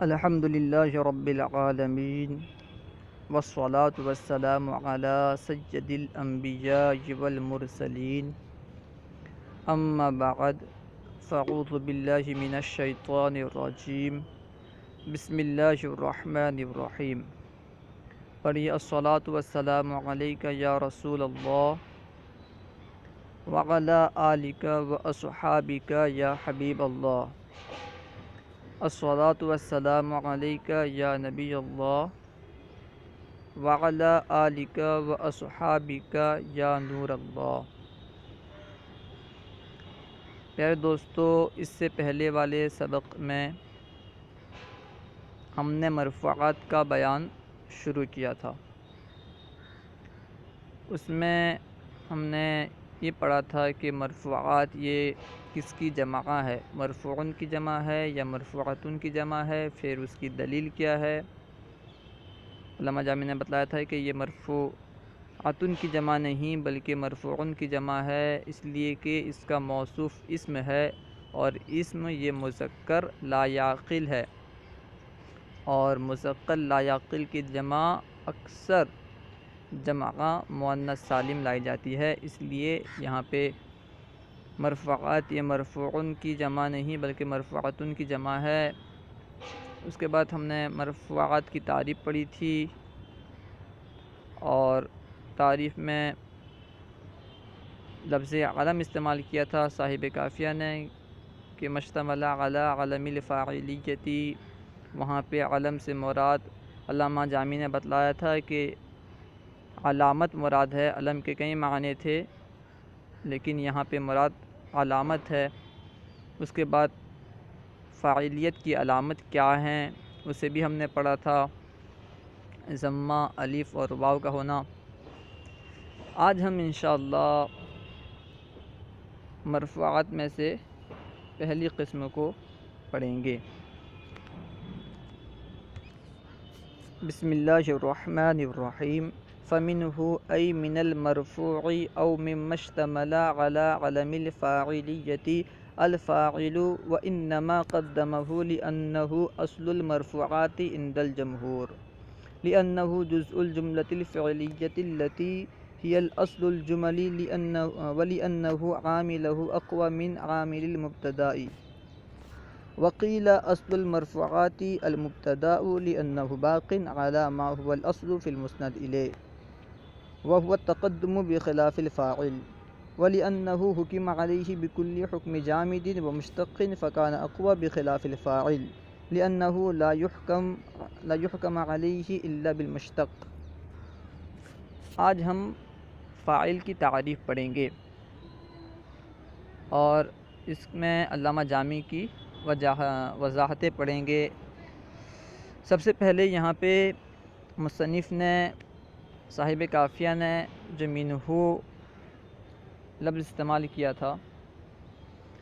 الحمد للہ رب العالمین والصلاة والسلام علی سید الانبیاء والمرسلین اما بعد فاعوذ باللہ من الشیطان الرجیم بسم اللہ الرحمن الرحیم پڑھیے الصلاة والسلام علیک یا رسول اللہ وعلی آلک واصحابک یا حبیب اللہ الصلاة والسلام علیک یا نبی اللہ وعلی آلک واصحابک یا نور اللہ۔ پیارے دوستو، اس سے پہلے والے سبق میں ہم نے مرفوعات کا بیان شروع کیا تھا۔ اس میں ہم نے یہ پڑھا تھا کہ مرفوعات یہ کس کی جمع ہے، مرفوعن کی جمع ہے یا مرفوعاتن کی جمع ہے، پھر اس کی دلیل کیا ہے۔ علامہ جامی نے بتلایا تھا کہ یہ مرفوعاتن کی جمع نہیں بلکہ مرفوعن کی جمع ہے، اس لیے کہ اس کا موصوف اسم ہے اور اسم یہ مذکر لا یعقل ہے، اور مذکر لا یعقل کی جمع اکثر جمع مؤنث سالم لائی جاتی ہے، اس لیے یہاں پہ مرفوعات یہ مرفوعن کی جمع نہیں بلکہ مرفوعاتن کی جمع ہے۔ اس کے بعد ہم نے مرفوعات کی تعریف پڑھی تھی، اور تعریف میں لفظ علم استعمال کیا تھا صاحب کافیہ نے کہ مشتمل علی علم الفاعلیتی، وہاں پہ علم سے مراد علامہ جامی نے بتلایا تھا کہ علامت مراد ہے، علم کے کئی معنی تھے لیکن یہاں پہ مراد علامت ہے۔ اس کے بعد فاعلیت کی علامت کیا ہیں اسے بھی ہم نے پڑھا تھا، ضمہ، الف اور واو کا ہونا۔ آج ہم انشاءاللہ مرفوعات میں سے پہلی قسم کو پڑھیں گے۔ بسم اللہ الرحمن الرحیم۔ فَمِنْهُ أي من المرفوع أو مما اشتمل على علم الفاعلية الفاعل وإنما قدمه لأنه أصل المرفوعات عند الجمهور، لأنه جزء الجملة الفعلية التي هي الأصل الجمل، ولأنه عامله أقوى من عامل المبتدأ. وقيل أصل المرفوعات المبتدأ لأنه باق على ما هو الأصل في المسند إليه وهو التقدم بخلاف الفاعل، ولأنه حكم عليه بكل حكم جامد ومشتق فكان أقوى بخلاف الفاعل، لأنه لا يحكم عليه إلا بالمشتق۔ آج ہم فاعل کی تعریف پڑھیں گے اور اس میں علامہ جامی کی وضاحتیں پڑھیں گے۔ سب سے پہلے یہاں پہ مصنف نے صاحب کافیہ نے جو منہو لفظ استعمال کیا تھا،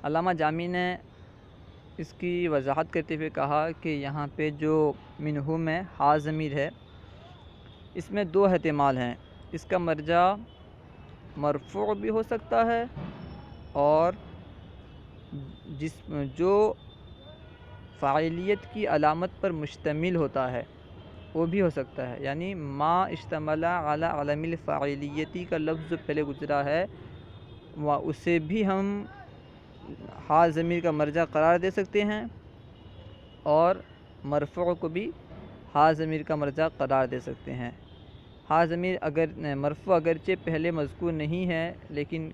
علامہ جامی نے اس کی وضاحت کرتے ہوئے کہا کہ یہاں پہ جو منہو میں ہا ضمیر ہے، اس میں دو احتمال ہیں، اس کا مرجع مرفوع بھی ہو سکتا ہے اور جو فاعلیت کی علامت پر مشتمل ہوتا ہے وہ بھی ہو سکتا ہے، یعنی ما اشتمل علی علم الفاعلیتی کا لفظ جو پہلے گزرا ہے اسے بھی ہم ہا ضمیر کا مرجع قرار دے سکتے ہیں، اور مرفوع کو بھی ہا ضمیر کا مرجع قرار دے سکتے ہیں۔ ہا ضمیر مرفوع اگرچہ پہلے مذکور نہیں ہے، لیکن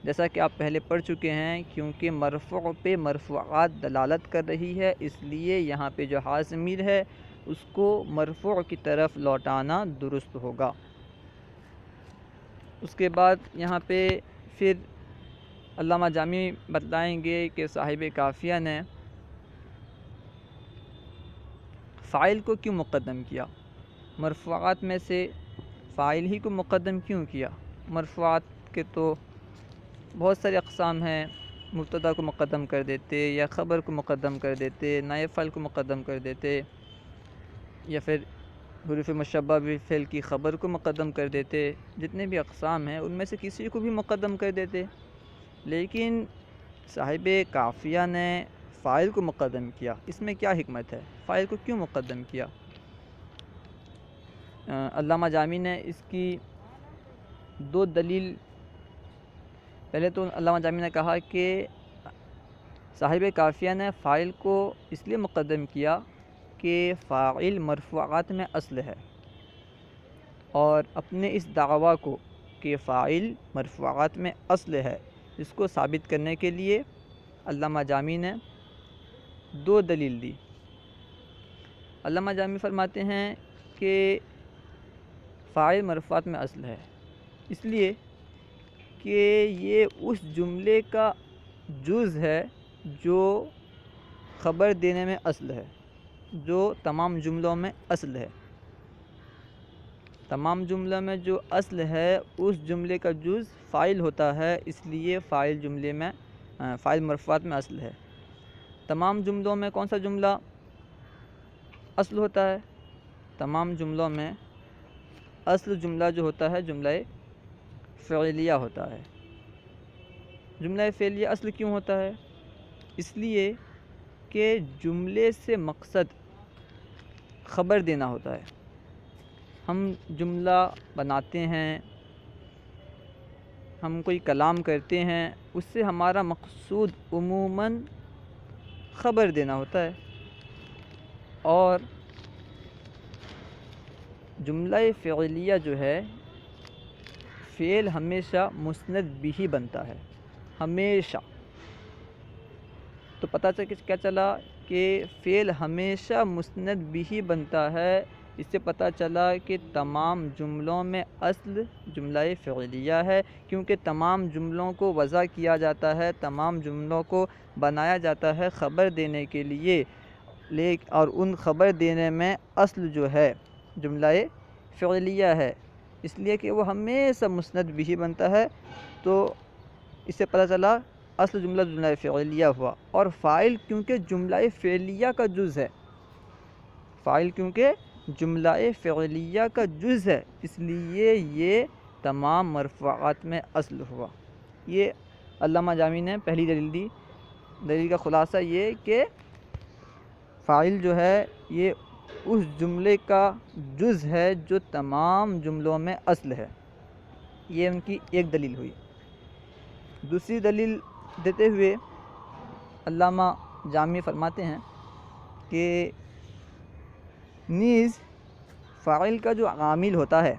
جیسا کہ آپ پہلے پڑھ چکے ہیں، کیونکہ مرفوع پہ مرفوعات دلالت کر رہی ہے، اس لیے یہاں پہ جو ہا ضمیر ہے اس کو مرفوع کی طرف لوٹانا درست ہوگا۔ اس کے بعد یہاں پہ پھر علامہ جامی بتلائیں گے کہ صاحب کافیہ نے فاعل کو کیوں مقدم کیا، مرفوعات میں سے فاعل ہی کو مقدم کیوں کیا۔ مرفوعات کے تو بہت سارے اقسام ہیں، مبتدا کو مقدم کر دیتے، یا خبر کو مقدم کر دیتے، نائب فاعل کو مقدم کر دیتے، یا پھر حروف مشبہ بالفعل کی خبر کو مقدم کر دیتے، جتنے بھی اقسام ہیں ان میں سے کسی کو بھی مقدم کر دیتے۔ لیکن صاحب کافیہ نے فاعل کو مقدم کیا، اس میں کیا حکمت ہے؟ فاعل کو کیوں مقدم کیا؟ علامہ جامی نے اس کی 2 دلیل، پہلے تو علامہ جامی نے کہا کہ صاحب کافیہ نے فاعل کو اس لیے مقدم کیا کہ فاعل مرفوعات میں اصل ہے، اور اپنے اس دعویٰ کو کہ فاعل مرفوعات میں اصل ہے اس کو ثابت کرنے کے لیے علامہ جامی نے 2 دلیل دی۔ علامہ جامی فرماتے ہیں کہ فاعل مرفوعات میں اصل ہے اس لیے کہ یہ اس جملے کا جز ہے جو خبر دینے میں اصل ہے، جو تمام جملوں میں اصل ہے۔ تمام جملوں میں جو اصل ہے اس جملے کا جز فاعل ہوتا ہے، اس لیے فاعل مرفوعات میں اصل ہے۔ تمام جملوں میں کون سا جملہ اصل ہوتا ہے؟ تمام جملوں میں اصل جملہ جو ہوتا ہے جملہ فعلیہ ہوتا ہے۔ جملہ فعلیہ اصل کیوں ہوتا ہے؟ اس لیے کہ جملے سے مقصد خبر دینا ہوتا ہے۔ ہم جملہ بناتے ہیں، ہم کوئی کلام کرتے ہیں، اس سے ہمارا مقصود عموماً خبر دینا ہوتا ہے، اور جملہ فعلیہ جو ہے فعل ہمیشہ مسند بھی بنتا ہے، ہمیشہ۔ تو پتہ کیا چلا کہ فعل ہمیشہ مسند بھی بنتا ہے، اس سے پتہ چلا کہ تمام جملوں میں اصل جملہ فعلیہ ہے، کیونکہ تمام جملوں کو وضع کیا جاتا ہے، تمام جملوں کو بنایا جاتا ہے خبر دینے کے لیے، اور ان خبر دینے میں اصل جو ہے جملہ فعلیہ ہے، اس لیے کہ وہ ہمیشہ مسند بھی بنتا ہے۔ تو اس سے پتہ چلا اصل جملہ فعلیہ ہوا، اور فاعل کیونکہ جملہ فعلیہ کا جز ہے، فاعل کیونکہ جملہ فعلیہ کا جز ہے، اس لیے یہ تمام مرفوعات میں اصل ہوا۔ یہ علامہ جامی نے پہلی دلیل دی۔ دلیل کا خلاصہ یہ کہ فاعل جو ہے یہ اس جملے کا جز ہے جو تمام جملوں میں اصل ہے۔ یہ ان کی ایک دلیل ہوئی۔ دوسری دلیل دیتے ہوئے علامہ جامی فرماتے ہیں کہ نیز فاعل کا جو عامل ہوتا ہے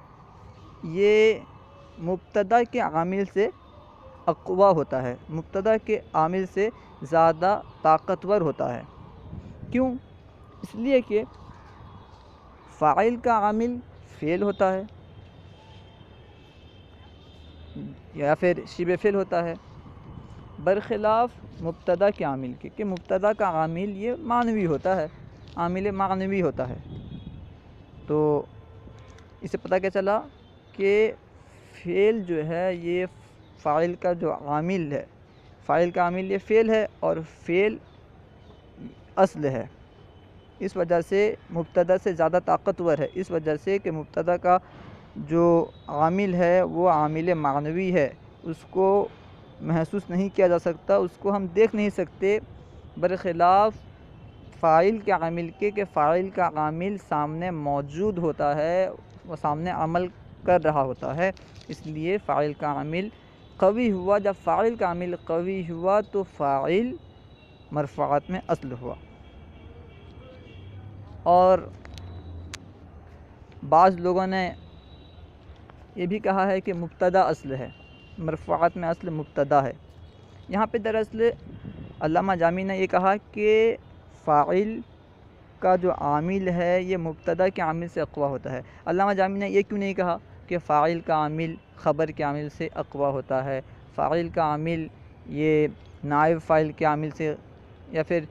یہ مبتدا کے عامل سے اقویٰ ہوتا ہے، مبتدا کے عامل سے زیادہ طاقتور ہوتا ہے۔ کیوں؟ اس لیے کہ فاعل کا عامل فعل ہوتا ہے یا پھر شبہ فعل ہوتا ہے، برخلاف مبتدا کے عامل کے، کہ مبتدا کا عامل یہ معنوی ہوتا ہے، عامل معنوی ہوتا ہے۔ تو اس سے پتہ کیا چلا کہ فعل جو ہے یہ فاعل کا جو عامل ہے، فاعل کا عامل یہ فعل ہے، اور فعل اصل ہے، اس وجہ سے مبتدا سے زیادہ طاقتور ہے، اس وجہ سے کہ مبتدا کا جو عامل ہے وہ عامل معنوی ہے، اس کو محسوس نہیں کیا جا سکتا، اس کو ہم دیکھ نہیں سکتے، برخلاف فاعل کے عامل کے، کہ فاعل کا عامل سامنے موجود ہوتا ہے، وہ سامنے عمل کر رہا ہوتا ہے، اس لیے فاعل کا عامل قوی ہوا۔ جب فاعل کا عامل قوی ہوا تو فاعل مرفوعات میں اصل ہوا۔ اور بعض لوگوں نے یہ بھی کہا ہے کہ مبتدا اصل ہے، مرفوعات میں اصل مبتدا ہے۔ یہاں پہ دراصل علامہ جامی نے یہ کہا کہ فاعل کا جو عامل ہے یہ مبتدا کے عامل سے اقویٰ ہوتا ہے۔ علامہ جامی نے یہ کیوں نہیں کہا کہ فاعل کا عامل خبر کے عامل سے اقویٰ ہوتا ہے، فاعل کا عامل یہ نائب فاعل کے عامل سے، یا پھر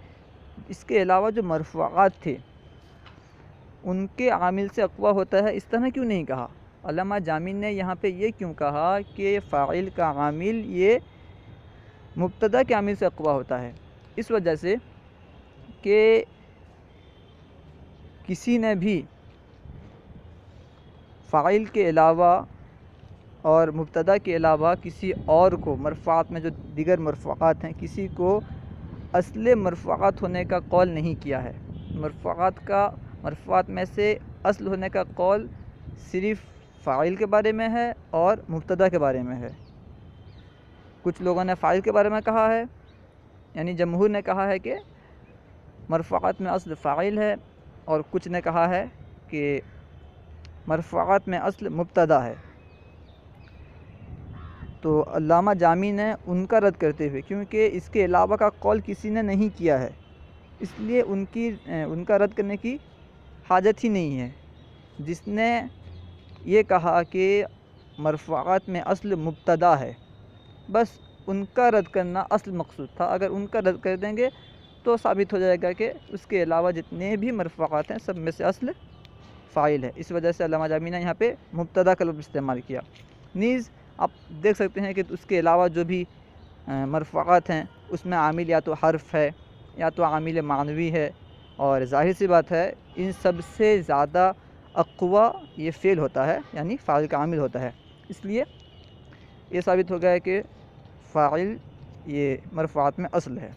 اس کے علاوہ جو مرفوعات تھے ان کے عامل سے اقویٰ ہوتا ہے، اس طرح کیوں نہیں کہا؟ علامہ جامی نے یہاں پہ یہ کیوں کہا کہ فاعل کا عامل یہ مبتدا کے عامل سے اقویٰ ہوتا ہے؟ اس وجہ سے کہ کسی نے بھی فاعل کے علاوہ اور مبتدا کے علاوہ کسی اور کو، مرفوعات میں جو دیگر مرفوعات ہیں، کسی کو اصل مرفوعات ہونے کا قول نہیں کیا ہے۔ مرفوعات میں سے اصل ہونے کا قول صرف فاعل کے بارے میں ہے اور مبتدا کے بارے میں ہے۔ کچھ لوگوں نے فاعل کے بارے میں کہا ہے، یعنی جمہور نے کہا ہے کہ مرفوعات میں اصل فاعل ہے، اور کچھ نے کہا ہے کہ مرفوعات میں اصل مبتدا ہے۔ تو علامہ جامی نے ان کا رد کرتے ہوئے، کیونکہ اس کے علاوہ کا قول کسی نے نہیں کیا ہے، اس لیے ان کا رد کرنے کی حاجت ہی نہیں ہے۔ جس نے یہ کہا کہ مرفوعات میں اصل مبتدا ہے، بس ان کا رد کرنا اصل مقصود تھا۔ اگر ان کا رد کر دیں گے تو ثابت ہو جائے گا کہ اس کے علاوہ جتنے بھی مرفوعات ہیں سب میں سے اصل فاعل ہے۔ اس وجہ سے علامہ جامی نے یہاں پہ مبتدا کا لفظ استعمال کیا۔ نیز آپ دیکھ سکتے ہیں کہ اس کے علاوہ جو بھی مرفوعات ہیں اس میں عامل یا تو حرف ہے یا تو عامل معنوی ہے، اور ظاہر سی بات ہے ان سب سے زیادہ اقویٰ یہ فعل ہوتا ہے، یعنی فاعل کا عامل ہوتا ہے۔ اس لیے یہ ثابت ہو گیا ہے کہ فاعل یہ مرفوعات میں اصل ہے۔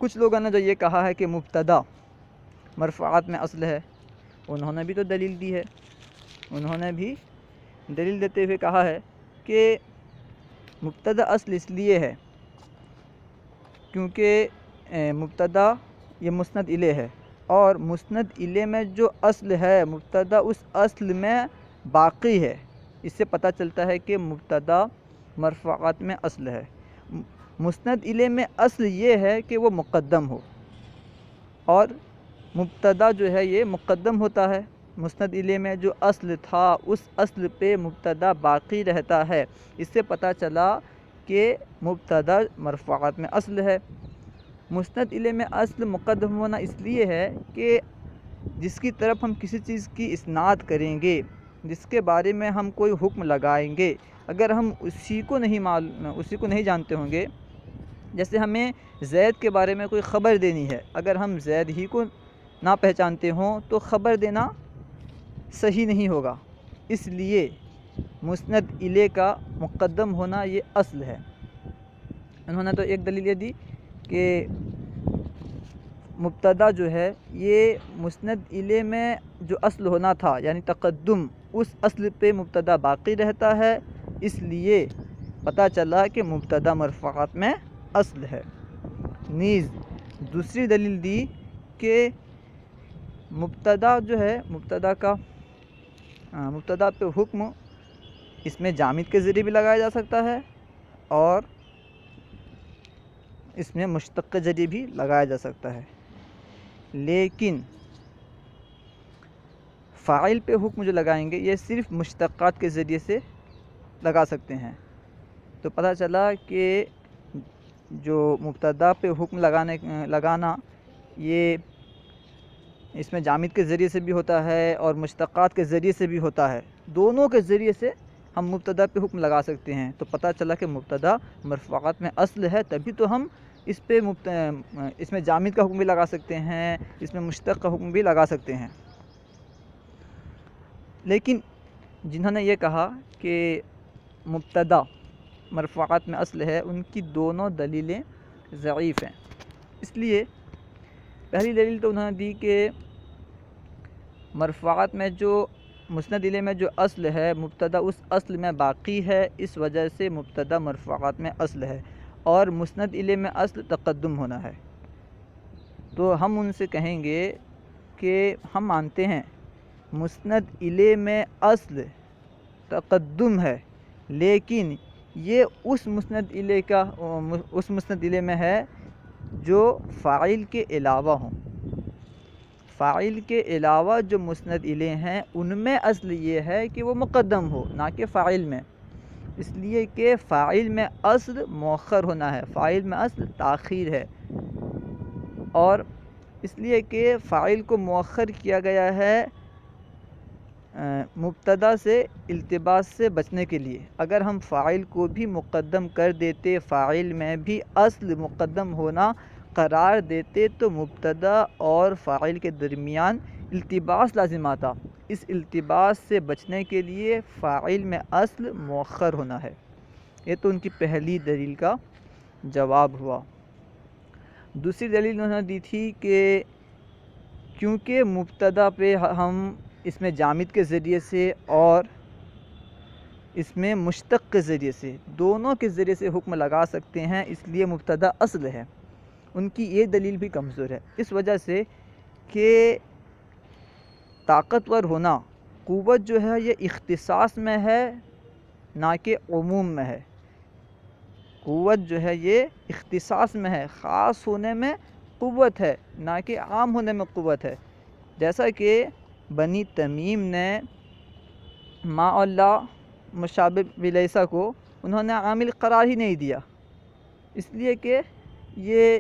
کچھ لوگوں نے جو یہ کہا ہے کہ مبتدا مرفوعات میں اصل ہے، انہوں نے بھی تو دلیل دی ہے۔ انہوں نے بھی دلیل دیتے ہوئے کہا ہے کہ مبتدا اصل اس لیے ہے کیونکہ مبتدا یہ مسند الیہ ہے، اور مسند الیہ میں جو اصل ہے مبتدا اس اصل میں باقی ہے۔ اس سے پتہ چلتا ہے کہ مبتدا مرفوعات میں اصل ہے۔ مسند الیہ میں اصل یہ ہے کہ وہ مقدم ہو، اور مبتدا جو ہے یہ مقدم ہوتا ہے۔ مسند الیہ میں جو اصل تھا اس اصل پہ مبتدا باقی رہتا ہے۔ اس سے پتہ چلا کہ مبتدا مرفوعات میں اصل ہے۔ مسند الیہ میں اصل مقدم ہونا اس لیے ہے کہ جس کی طرف ہم کسی چیز کی اسناد کریں گے، جس کے بارے میں ہم کوئی حکم لگائیں گے، اگر ہم اسی کو نہیں جانتے ہوں گے، جیسے ہمیں زید کے بارے میں کوئی خبر دینی ہے، اگر ہم زید ہی کو نہ پہچانتے ہوں تو خبر دینا صحیح نہیں ہوگا۔ اس لیے مسند الیہ کا مقدم ہونا یہ اصل ہے۔ انہوں نے تو ایک دلیل یہ دی کہ مبتدا جو ہے یہ مسند الیہ میں جو اصل ہونا تھا یعنی تقدم، اس اصل پہ مبتدا باقی رہتا ہے، اس لیے پتہ چلا کہ مبتدا مرفوعات میں اصل ہے۔ نیز دوسری دلیل دی کہ مبتدا جو ہے مبتدا پہ حکم اس میں جامد کے ذریعے بھی لگایا جا سکتا ہے، اور اس میں مشتق کے ذریعے بھی لگایا جا سکتا ہے، لیکن فاعل پہ حکم جو لگائیں گے یہ صرف مشتقات کے ذریعے سے لگا سکتے ہیں۔ تو پتہ چلا کہ جو مبتدا پہ حکم لگانا یہ اس میں جامد کے ذریعے سے بھی ہوتا ہے اور مشتقات کے ذریعے سے بھی ہوتا ہے، دونوں کے ذریعے سے ہم مبتدا پہ حکم لگا سکتے ہیں۔ تو پتہ چلا کہ مبتدا مرفوعات میں اصل ہے، تبھی تو ہم اس میں جامد کا حکم بھی لگا سکتے ہیں، اس میں مشتق کا حکم بھی لگا سکتے ہیں۔ لیکن جنہوں نے یہ کہا کہ مبتدا مرفوعات میں اصل ہے، ان کی دونوں دلیلیں ضعیف ہیں۔ اس لیے پہلی دلیل تو انہوں نے دی کہ مرفوعات میں جو مسند الیہ میں جو اصل ہے مبتدا اس اصل میں باقی ہے، اس وجہ سے مبتدا مرفوعات میں اصل ہے، اور مسند الیہ میں اصل تقدم ہونا ہے۔ تو ہم ان سے کہیں گے کہ ہم مانتے ہیں مسند الیہ میں اصل تقدم ہے، لیکن یہ اس مسند الیہ میں ہے جو فاعل کے علاوہ ہوں۔ فاعل کے علاوہ جو مسند الیہ ہیں ان میں اصل یہ ہے کہ وہ مقدم ہو، نہ کہ فاعل میں، اس لیے کہ فاعل میں اصل مؤخر ہونا ہے، فاعل میں اصل تاخیر ہے، اور اس لیے کہ فاعل کو مؤخر کیا گیا ہے مبتدا سے التباس سے بچنے کے لیے۔ اگر ہم فاعل کو بھی مقدم کر دیتے، فاعل میں بھی اصل مقدم ہونا قرار دیتے، تو مبتدا اور فاعل کے درمیان التباس لازم آتا۔ اس التباس سے بچنے کے لیے فاعل میں اصل مؤخر ہونا ہے۔ یہ تو ان کی پہلی دلیل کا جواب ہوا۔ دوسری دلیل انہوں نے دی تھی کہ کیونکہ مبتدا پہ ہم اس میں جامد کے ذریعے سے اور اس میں مشتق کے ذریعے سے دونوں کے ذریعے سے حکم لگا سکتے ہیں، اس لیے مبتدا اصل ہے۔ ان کی یہ دلیل بھی کمزور ہے، اس وجہ سے کہ طاقتور ہونا، قوت جو ہے یہ اختصاص میں ہے نہ کہ عموم میں ہے۔ قوت جو ہے یہ اختصاص میں ہے، خاص ہونے میں قوت ہے نہ کہ عام ہونے میں قوت ہے۔ جیسا کہ بنی تمیم نے ما اور لا مشابہ بلیسا کو انہوں نے عامل قرار ہی نہیں دیا، اس لیے کہ یہ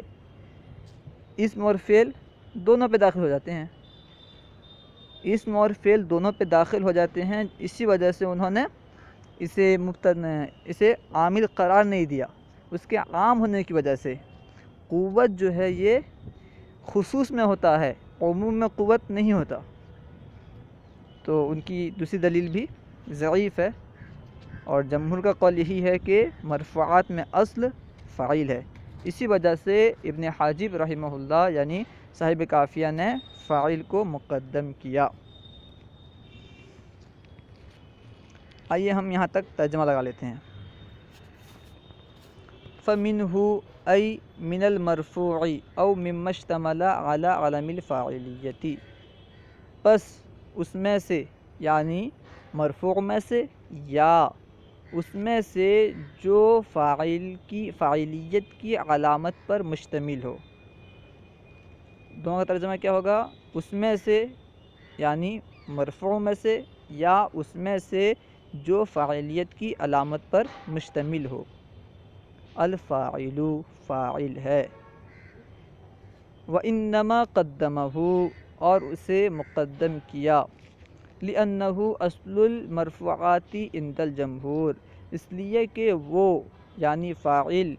اسم اور فعل دونوں پہ داخل ہو جاتے ہیں، اسم اور فعل دونوں پہ داخل ہو جاتے ہیں، اسی وجہ سے انہوں نے اسے عامل قرار نہیں دیا۔ اس کے عام ہونے کی وجہ سے قوت جو ہے یہ خصوص میں ہوتا ہے، عموم میں قوت نہیں ہوتا، تو ان کی دوسری دلیل بھی ضعیف ہے۔ اور جمہور کا قول یہی ہے کہ مرفوعات میں اصل فاعل ہے، اسی وجہ سے ابن حاجب رحمہ اللہ یعنی صاحب کافیہ نے فاعل کو مقدم کیا۔ آئیے ہم یہاں تک ترجمہ لگا لیتے ہیں۔ فَمِنْهُ أي من المرفوع او مما اشتمل على علم الفاعلیتی، پس اس میں سے یعنی مرفوع میں سے یا اس میں سے جو فاعل کی فاعلیت کی علامت پر مشتمل ہو۔ دونوں کا ترجمہ کیا ہوگا؟ اس میں سے یعنی مرفوع میں سے یا اس میں سے جو فاعلیت کی علامت پر مشتمل ہو۔ الفاعل فاعل ہے، وَإِنَّمَا قَدَّمَهُ اور اسے مقدم کیا، لِأَنَّهُ أَصْلُ الْمَرْفُوعَاتِ عِنْدَ الْجَمْهُورِ، اس لیے کہ وہ یعنی فاعل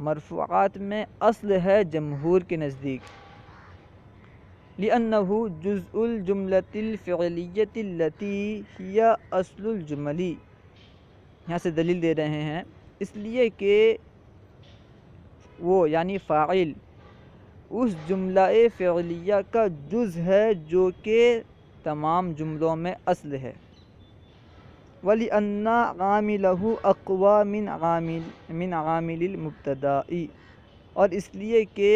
مرفوعات میں اصل ہے جمہور کے نزدیک۔ لِأَنَّهُ جُزْءُ الْجُمْلَةِ الْفِعْلِيَّةِ الَّتِي هِيَ أَصْلُ الْجُمَلِ، یہاں سے دلیل دے رہے ہیں اس لیے کہ وہ یعنی فاعل اس جملہ فعلیہ کا جز ہے جو کہ تمام جملوں میں اصل ہے۔ وَلِأَنَّ عَامِلَهُ أَقْوَى مِنْ عَامِلِ الْمُبْتَدَاءِ، اور اس لیے کہ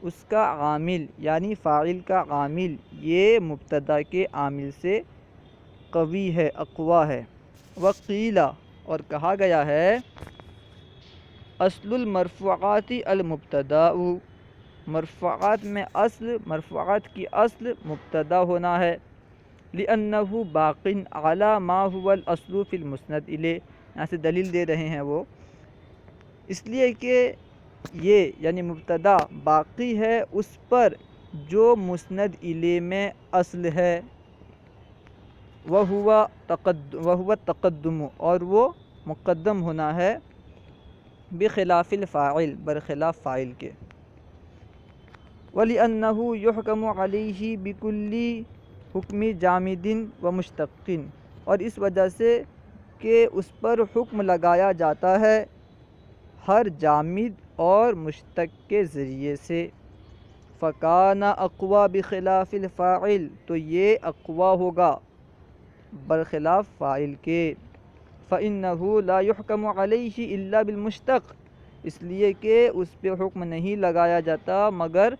اس کا عامل یعنی فاعل کا عامل یہ مبتدا کے عامل سے قوی ہے، اقویٰ ہے۔ وقیل اور کہا گیا ہے اصل المرفوعات المبتداء، مرفوعات میں مرفوعات کی اصل مبتدا ہونا ہے۔ لِأَنَّهُ بَاقٍ عَلَى مَا هُوَ الْأَصْلُ فِي الْمُسْنَدِ إِلَيْهِ، یہاں سے دلیل دے رہے ہیں وہ اس لیے کہ یہ یعنی مبتدا باقی ہے اس پر جو مسند الیہ میں اصل ہے، وَهُوَ التَّقَدُّمُ اور وہ مقدم ہونا ہے، بخلاف الفاعل برخلاف فاعل کے۔ وَلِأَنَّهُ يُحْكَمُ عَلَيْهِ بِكُلِّ حُکْمِ جَامِدٍ وَمُشْتَقٍ، اور اس وجہ سے کہ اس پر حکم لگایا جاتا ہے ہر جامد اور مشتق کے ذریعے سے۔ فَكَانَ أَقْوَى بِخِلَافِ الْفَاعِل، تو یہ اقویٰ ہوگا برخلاف فاعل کے۔ فَإِنَّهُ لَا يُحْكَمُ عَلَيْهِ إِلَّا بِالْمُشْتَقِ، اس لیے کہ اس پہ حکم نہیں لگایا جاتا مگر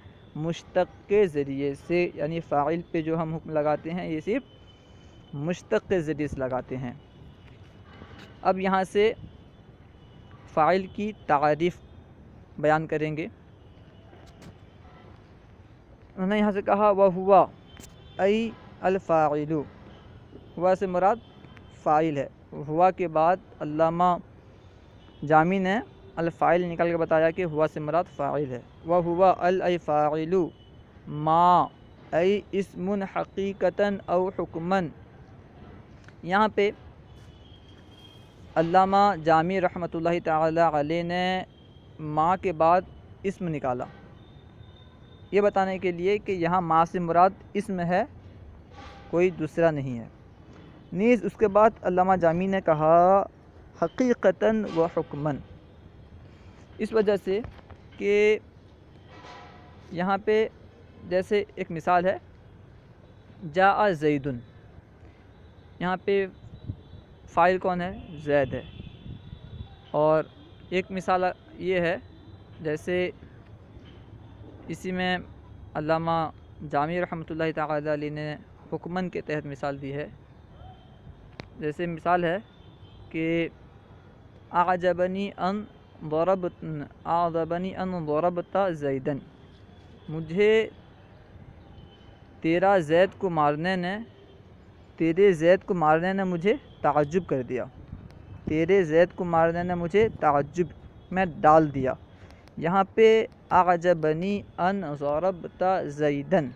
مشتق کے ذریعے سے، یعنی فاعل پہ جو ہم حکم لگاتے ہیں یہ صرف مشتق کے ذریعے سے لگاتے ہیں۔ اب یہاں سے فاعل کی تعریف بیان کریں گے۔ انہوں نے یہاں سے کہا وَهُوَ أي الفاعل، ہوا سے مراد فاعل ہے۔ ہوا کے بعد علامہ جامی نے الفاعل نکال کے بتایا کہ ہوا سے مراد فاعل ہے۔ وَهُوَ الْفَاعِلُ ما ای اسم حقیقتاً او حکماً، یہاں پہ علامہ جامی رحمۃ اللہ تعالی علیہ نے ما کے بعد اسم نکالا، یہ بتانے کے لیے کہ یہاں ما سے مراد اسم ہے، کوئی دوسرا نہیں ہے۔ نیز اس کے بعد علامہ جامی نے کہا حقیقتاً و حکماً، اس وجہ سے کہ یہاں پہ جیسے ایک مثال ہے جاء زیدن، یہاں پہ فاعل کون ہے؟ زید ہے۔ اور ایک مثال یہ ہے جیسے اسی میں علامہ جامی رحمۃ اللہ تعالی علیہ نے حکمن کے تحت مثال دی ہے۔ جیسے مثال ہے کہ اعجبنی ان ضربت زیدن، مجھے تیرے زید کو مارنے نے مجھے تعجب کر دیا، تیرے زید کو مارنے نے مجھے تعجب میں ڈال دیا۔ یہاں پہ اعجبنی ان ضربت زیدن،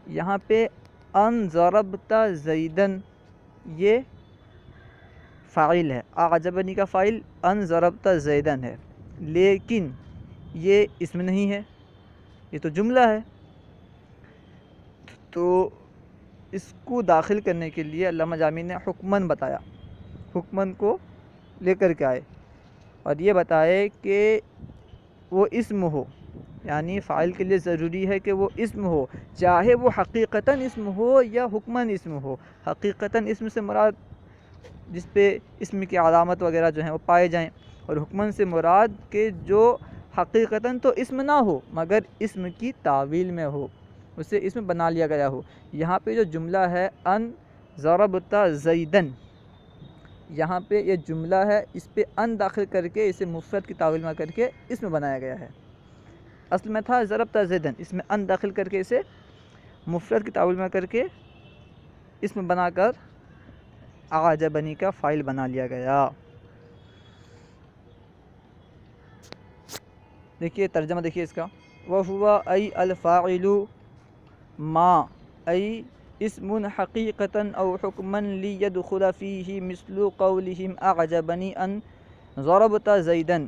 یہاں پہ ان ضربت زیدن یہ فاعل ہے، اعجبنی کا فاعل ان ضربت زیدن ہے، لیکن یہ اسم نہیں ہے، یہ تو جملہ ہے۔ تو اس کو داخل کرنے کے لیے علامہ جامی نے حکمن بتایا، حکمن کو لے کر کے آئے اور یہ بتائے کہ وہ اسم ہو، یعنی فاعل کے لیے ضروری ہے کہ وہ اسم ہو، چاہے وہ حقیقتاً اسم ہو یا حکماً اسم ہو۔ حقیقتاً اسم سے مراد جس پہ اسم کی علامت وغیرہ جو ہیں وہ پائے جائیں، اور حکماً سے مراد کہ جو حقیقتاً تو اسم نہ ہو مگر اسم کی تعویل میں ہو، اسے اسم بنا لیا گیا ہو۔ یہاں پہ جو جملہ ہے ان ضربت زیدن، یہاں پہ یہ جملہ ہے، اس پہ ان داخل کر کے اسے مفرد کی تعویل میں کر کے اسم بنایا گیا ہے۔ اصل میں تھا ضربت زیدن، اس میں ان داخل کر کے اسے مفرد کی تعویل میں کر کے اسم بنا کر اعجبنی کا فاعل بنا لیا گیا۔ دیکھیے ترجمہ دیکھیے اس کا، وَهُوَ أي الفاعل ما أي اسم حقیقتاً او حکما لیدخل فیہ مثل قولہم اعجبنی ان ضربت زیدن،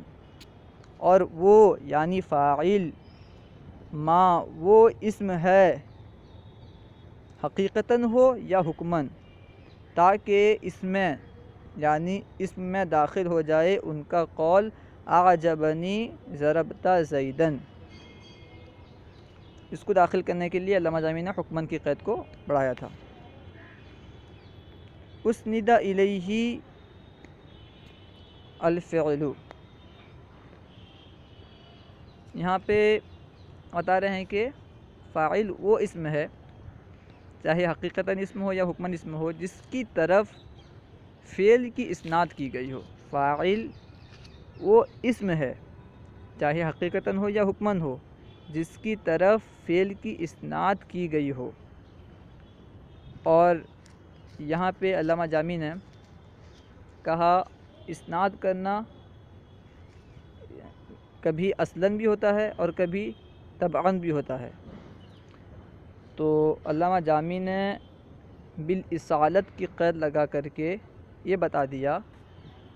اور وہ یعنی فاعل ما وہ اسم ہے حقیقتاً ہو یا حکماً، تاکہ اس میں یعنی اسم میں داخل ہو جائے ان کا قول اعجبنی ضربت زیدن۔ اس کو داخل کرنے کے لیے علامہ جامی نے حکماً کی قید کو بڑھایا تھا۔ اسند الیہ الفعل، یہاں پہ بتا رہے ہیں کہ فاعل وہ اسم ہے، چاہے حقیقتاً اسم ہو یا حکماً اسم ہو، جس کی طرف فعل کی اسناد کی گئی ہو۔ فاعل وہ اسم ہے، چاہے حقیقتاً ہو یا حکماً ہو، جس کی طرف فعل کی اسناد کی گئی ہو۔ اور یہاں پہ علامہ جامی نے کہا اسناد کرنا کبھی اصلاً بھی ہوتا ہے اور کبھی تبعاً بھی ہوتا ہے۔ تو علامہ جامی نے بالاصالت کی قید لگا کر کے یہ بتا دیا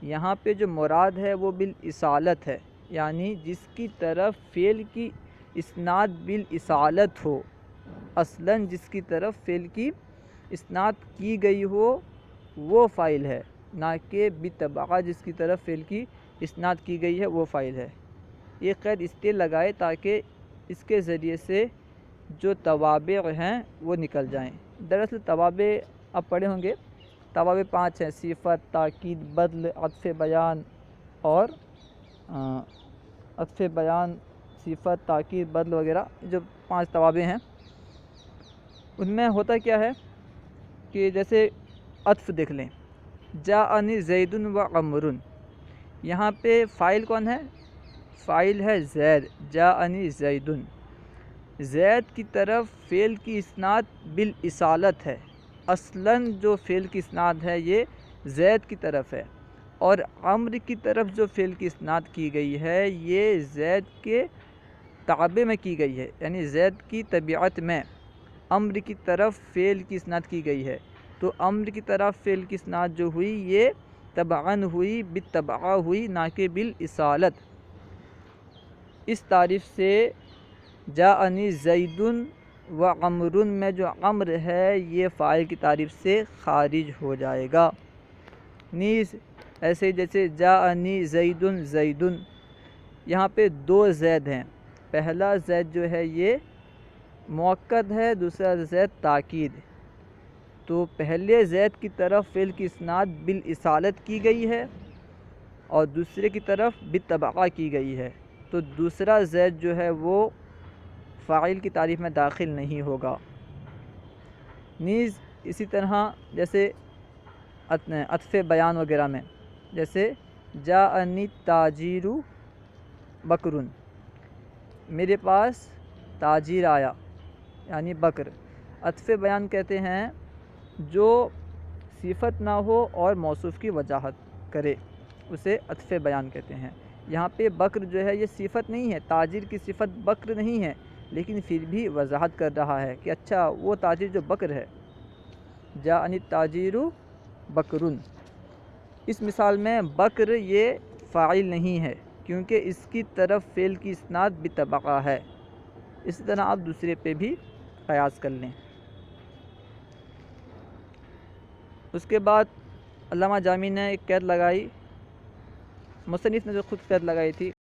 یہاں پہ جو مراد ہے وہ بالاصالت ہے، یعنی جس کی طرف فعل کی اسناد بالاصالت ہو، اصلاً جس کی طرف فعل کی اسناد کی گئی ہو وہ فاعل ہے، نہ کہ بالتبع جس کی طرف فعل کی اسناد کی گئی ہے وہ فاعل ہے۔ یہ قید اس لیے لگائے تاکہ اس کے ذریعے سے جو توابع ہیں وہ نکل جائیں۔ دراصل توابع آپ پڑھے ہوں گے، توابع 5 ہیں، صفت، تاکید، بدل، عطف بیان اور عطف بیان، صفت، تاکید، بدل وغیرہ، جو 5 توابع ہیں ان میں ہوتا کیا ہے کہ جیسے عطف دیکھ لیں، جاءنی زید و عمر، یہاں پہ فاعل کون ہے؟ فاعل ہے زید، جاءنی زید، زید کی طرف فعل کی اسناد بالاصالت ہے، اصلاً جو فعل کی اسناد ہے یہ زید کی طرف ہے، اور عمر کی طرف جو فعل کی اسناد کی گئی ہے یہ زید کے تابع میں کی گئی ہے، یعنی زید کی طبیعت میں عمر کی طرف فعل کی اسناد کی گئی ہے۔ تو عمر کی طرف فعل کی اسناد جو ہوئی یہ تبعاً ہوئی، بالتبع ہوئی، نہ کہ بالاصالت۔ اس تعریف سے جاءنی زید و عمر میں جو عمر ہے یہ فاعل کی تعریف سے خارج ہو جائے گا۔ نیز ایسے جیسے جاءنی زید، یہاں پہ 2 زید ہیں، پہلا زید جو ہے یہ مؤکد ہے، دوسرا زید تاکید، تو پہلے زید کی طرف فعل کی اسناد بالاصالت کی گئی ہے اور دوسرے کی طرف بالطبقہ کی گئی ہے، تو دوسرا زید جو ہے وہ فاعل کی تعریف میں داخل نہیں ہوگا۔ نیز اسی طرح جیسے عطف بیان وغیرہ میں، جیسے جاءنی التاجر بکر، میرے پاس تاجر آیا یعنی بکر۔ عطف بیان کہتے ہیں جو صفت نہ ہو اور موصوف کی وضاحت کرے، اسے عطف بیان کہتے ہیں۔ یہاں پہ بکر جو ہے یہ صفت نہیں ہے، تاجر کی صفت بکر نہیں ہے، لیکن پھر بھی وضاحت کر رہا ہے کہ اچھا وہ تاجر جو بکر ہے۔ جاءنی التاجر بکرن، اس مثال میں بکر یہ فاعل نہیں ہے کیونکہ اس کی طرف فعل کی اسناد بالطبقہ ہے۔ اسی طرح آپ دوسرے پہ بھی قیاس کر لیں۔ اس کے بعد علامہ جامی نے ایک قید لگائی، مصنف نے جو خود قید لگائی تھی